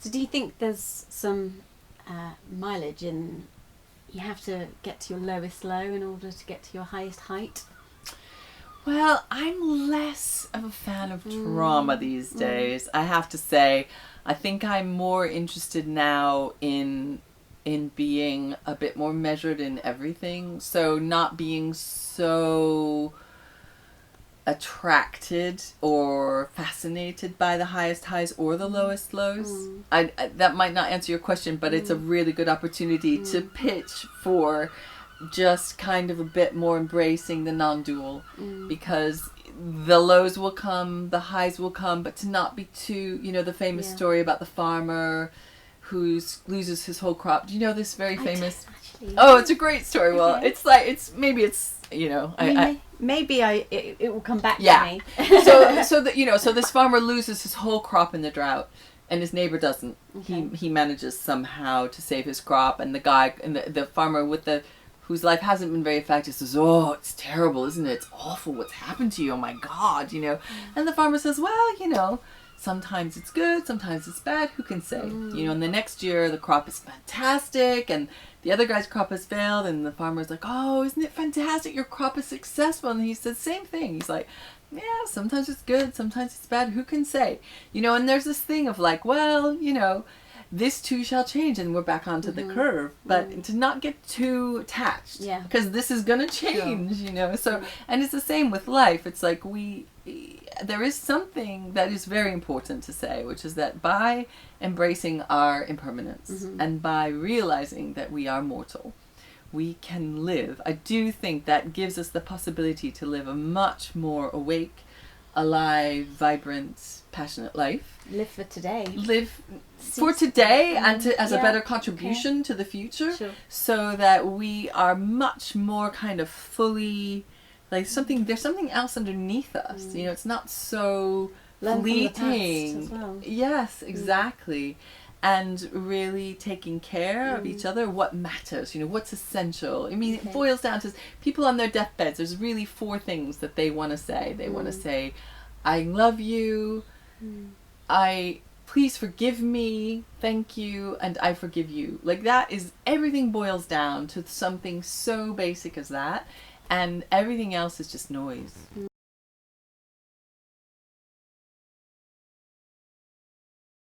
So do you think there's some mileage in you have to get to your lowest low in order to get to your highest height? Well, I'm less of a fan of drama these days, I have to say. I think I'm more interested now in being a bit more measured in everything. So not being so attracted or fascinated by the highest highs or the lowest lows. I that might not answer your question, but it's a really good opportunity to pitch for just kind of a bit more embracing the non-dual, because the lows will come, the highs will come, but to not be too, the famous story about the farmer who loses his whole crop. Do you know this very famous? Oh, it's a great story. Okay. Well, it's like maybe it will come back to me. So this farmer loses his whole crop in the drought, and his neighbor doesn't. Okay. He manages somehow to save his crop, and the guy and the farmer whose life hasn't been very affected says, "Oh, it's terrible, isn't it? It's awful what's happened to you. Oh my God, And the farmer says, "Well, sometimes it's good, sometimes it's bad. Who can say? And the next year the crop is fantastic, and the other guy's crop has failed, and the farmer's like, "Oh, isn't it fantastic? Your crop is successful." And he says, same thing. He's like, "Yeah, sometimes it's good, sometimes it's bad. Who can say?" And there's this thing of like, well, this too shall change, and we're back onto the curve, but to not get too attached, because this is going to change, So, and it's the same with life. It's like there is something that is very important to say, which is that by embracing our impermanence and by realizing that we are mortal, we can live. I do think that gives us the possibility to live a much more awake, alive, vibrant, passionate life. Live for today. Live for today and as a better contribution to the future, so that we are much more kind of fully like there's something else underneath us. It's not so fleeting. As well. Yes, exactly. And really taking care of each other, what matters, what's essential. I mean, it boils down to people on their deathbeds. There's really 4 things that they want to say. They want to say, "I love you, please forgive me, thank you, and I forgive you." Like that is, everything boils down to something so basic as that, and everything else is just noise.